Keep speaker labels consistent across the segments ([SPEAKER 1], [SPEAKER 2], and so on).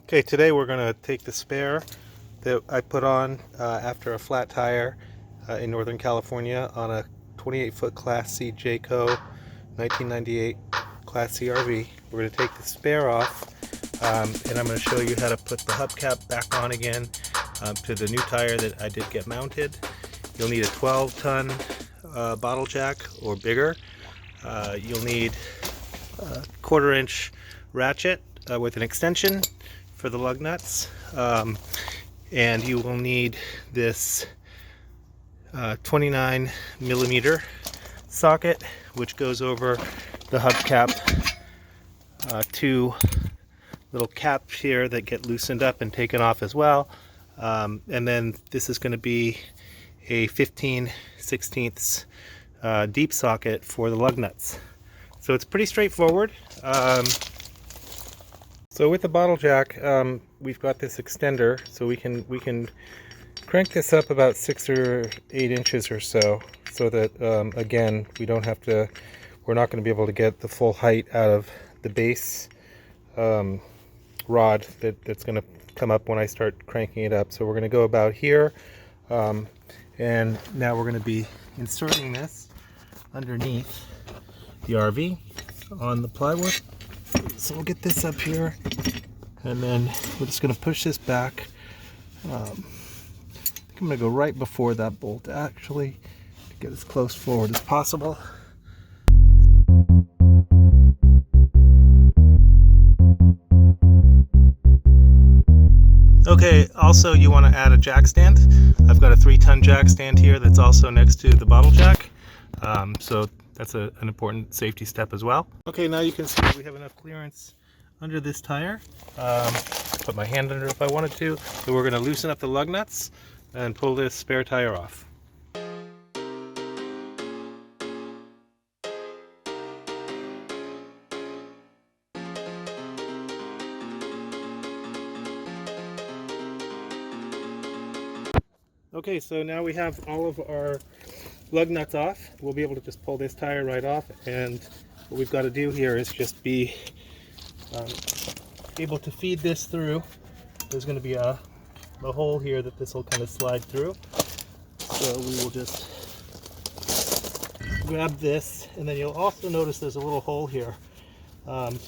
[SPEAKER 1] Okay, today we're going to take the spare that I put on after a flat tire in Northern California on a 28-foot Class C Jayco 1998 Class C RV. We're going to take the spare off and I'm going to show you how to put the hubcap back on again to the new tire that I did get mounted. You'll need a 12-ton bottle jack or bigger. You'll need a 1/4-inch ratchet with an extension for the lug nuts, and you will need this 29 millimeter socket which goes over the hubcap. Two little caps here that get loosened up and taken off as well, and then this is going to be a 15/16 deep socket for the lug nuts. So it's pretty straightforward. So with the bottle jack, we've got this extender, so we can crank this up about 6 or 8 inches or so that again we're not going to be able to get the full height out of the base rod that's going to come up when I start cranking it up. So we're going to go about here, and now we're going to be inserting this underneath the RV on the plywood. So we'll get this up here, and then we're just going to push this back. I think I'm going to go right before that bolt, actually, to get as close forward as possible. Okay, also you want to add a jack stand. I've got a 3-ton jack stand here that's also next to the bottle jack. So that's an important safety step as well. Okay, now you can see we have enough clearance under this tire. Put my hand under if I wanted to. So we're going to loosen up the lug nuts and pull this spare tire off. Okay, so now we have all of our lug nuts off. We'll be able to just pull this tire right off, and what we've got to do here is just be able to feed this through. There's going to be a hole here that this will kind of slide through, so we will just grab this, and then you'll also notice there's a little hole here, and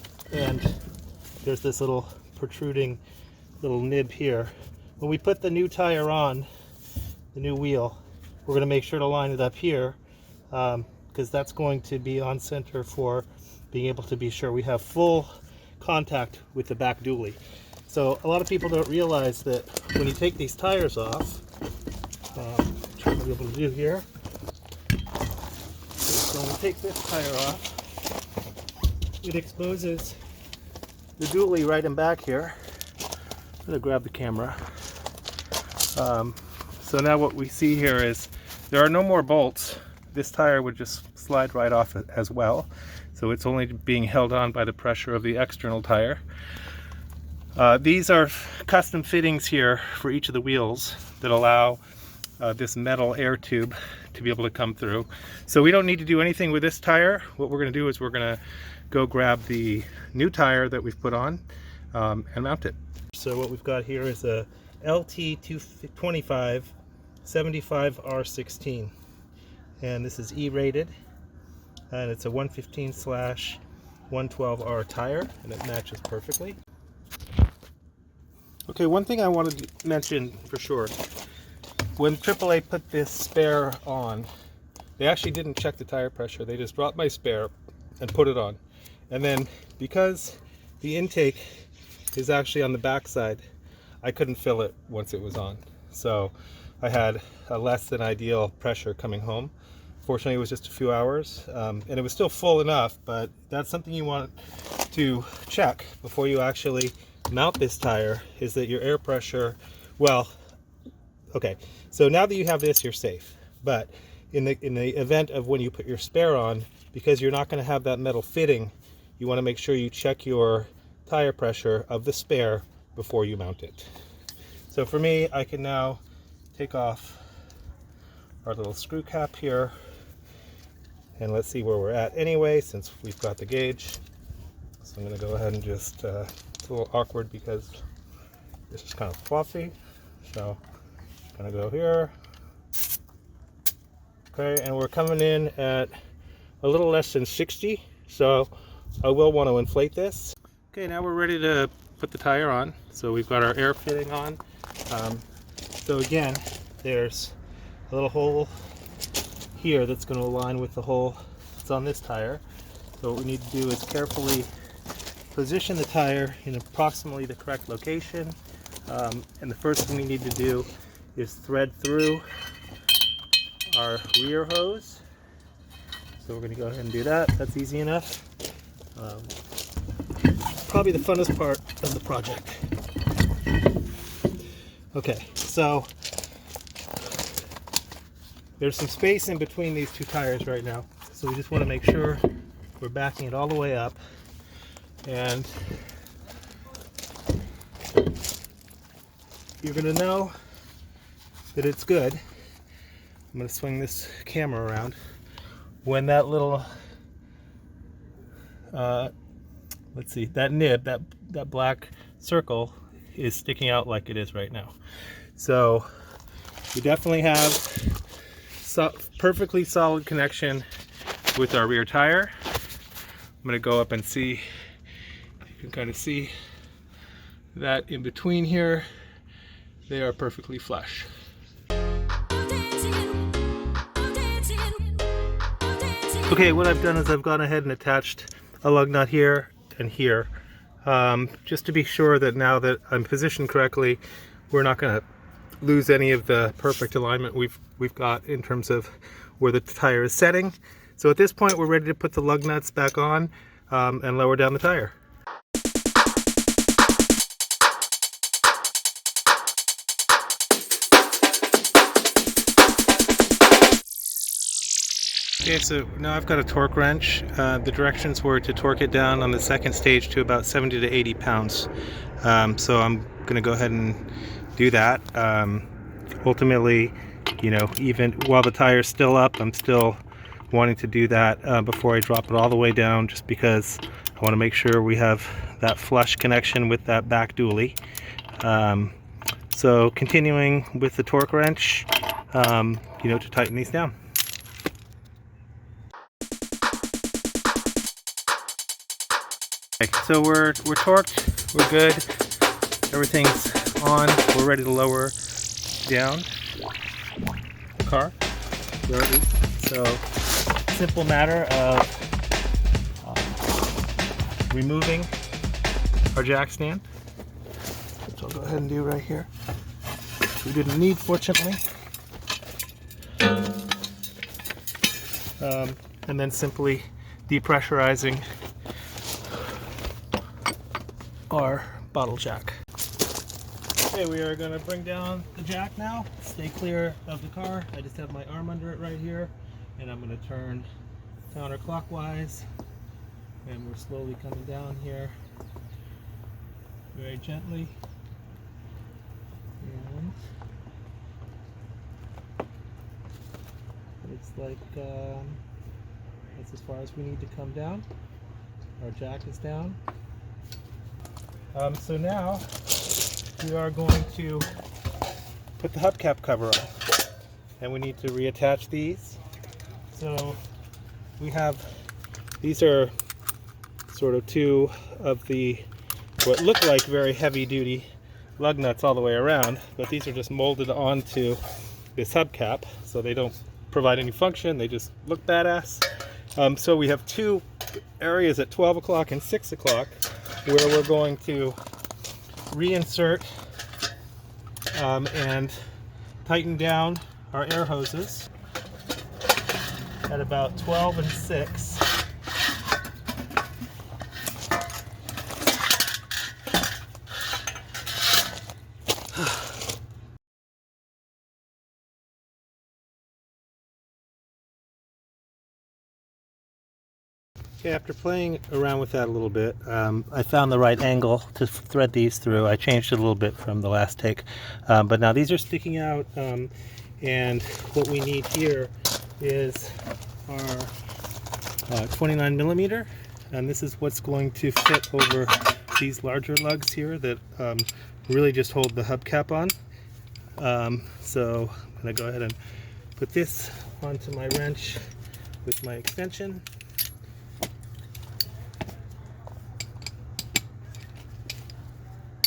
[SPEAKER 1] there's this little protruding little nib here. When we put the new tire on, the new wheel, we're going to make sure to line it up here, because that's going to be on center for being able to be sure we have full contact with the back dually. So a lot of people don't realize that when you take these tires off, which I'm going to be able to do here. So when we take this tire off, it exposes the dually right in back here. I'm going to grab the camera. So now what we see here is there are no more bolts. This tire would just slide right off as well. So it's only being held on by the pressure of the external tire. These are custom fittings here for each of the wheels that allow this metal air tube to be able to come through. So we don't need to do anything with this tire. What we're going to do is we're going to go grab the new tire that we've put on and mount it. So what we've got here is a LT225 75R16, and this is E-rated, and it's a 115/112R tire, and it matches perfectly. Okay, one thing I wanted to mention for sure, when AAA put this spare on, they actually didn't check the tire pressure. They just brought my spare and put it on, and then because the intake is actually on the back side, I couldn't fill it once it was on. So I had a less than ideal pressure coming home. Fortunately, it was just a few hours, and it was still full enough, but that's something you want to check before you actually mount this tire, is that your air pressure, well, okay, so now that you have this, you're safe. But in the event of when you put your spare on, because you're not going to have that metal fitting, you want to make sure you check your tire pressure of the spare before you mount it. So for me, I can now take off our little screw cap here, and let's see where we're at anyway, since we've got the gauge. So I'm going to go ahead and just, it's a little awkward because This is kind of fluffy, so gonna go here. Okay, and we're coming in at a little less than 60, so I will want to inflate this. Okay, now we're ready to put the tire on. So we've got our air fitting on. So again, there's a little hole here that's going to align with the hole that's on this tire. So what we need to do is carefully position the tire in approximately the correct location. And the first thing we need to do is thread through our rear hose. So we're going to go ahead and do that. That's easy enough. Probably the funnest part of the project. Okay, so there's some space in between these two tires right now. So we just want to make sure we're backing it all the way up. And you're going to know that it's good. I'm going to swing this camera around. When that little, let's see, that nib, that black circle is sticking out like it is right now. So we definitely have perfectly solid connection with our rear tire. I'm going to go up and see, you can kind of see that in between here, they are perfectly flush. Okay, what I've done is I've gone ahead and attached a lug nut here and here, just to be sure that now that I'm positioned correctly, we're not going to lose any of the perfect alignment we've got in terms of where the tire is setting. So at this point, we're ready to put the lug nuts back on and lower down the tire. Okay, so now I've got a torque wrench. The directions were to torque it down on the second stage to about 70 to 80 pounds. So I'm going to go ahead and do that. Ultimately, you know, even while the tire's still up, I'm still wanting to do that before I drop it all the way down, just because I want to make sure we have that flush connection with that back dually. So continuing with the torque wrench, you know, to tighten these down. So we're torqued, we're good, everything's on, we're ready to lower down the car. So simple matter of removing our jack stand, which I'll go ahead and do right here, which we didn't need, fortunately. And then simply depressurizing our bottle jack. Okay, we are going to bring down the jack now. Stay clear of the car. I just have my arm under it right here, and I'm going to turn counterclockwise, and we're slowly coming down here very gently. And it's like that's as far as we need to come down. Our jack is down. So now we are going to put the hubcap cover on, and we need to reattach these. So we have, these are sort of two of the what look like very heavy duty lug nuts all the way around, but these are just molded onto this hubcap, so they don't provide any function, they just look badass. So we have two areas at 12 o'clock and 6 o'clock where we're going to reinsert and tighten down our air hoses at about 12 and 6. Okay, after playing around with that a little bit, I found the right angle to thread these through. I changed it a little bit from the last take, but now these are sticking out, and what we need here is our 29 millimeter, and this is what's going to fit over these larger lugs here that really just hold the hubcap on. So I'm going to go ahead and put this onto my wrench with my extension.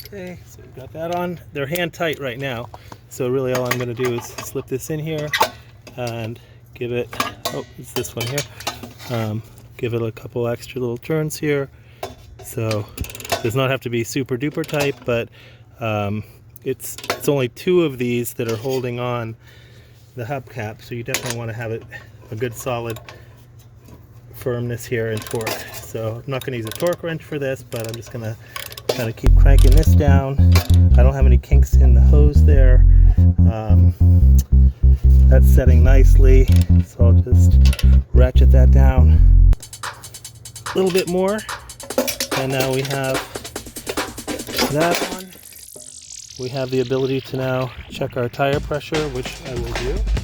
[SPEAKER 1] Okay, so we've got that on. They're hand tight right now, so really all I'm going to do is slip this in here and give it, oh, it's this one here, give it a couple extra little turns here. So it does not have to be super duper tight, but it's only 2 of these that are holding on the hubcap, so you definitely want to have it a good solid firmness here and torque. So I'm not going to use a torque wrench for this, but I'm just going to kind of keep cranking this down. I don't have any kinks in the hose there. That's setting nicely, so I'll just ratchet that down a little bit more, and now we have that on. We have the ability to now check our tire pressure, which I will do.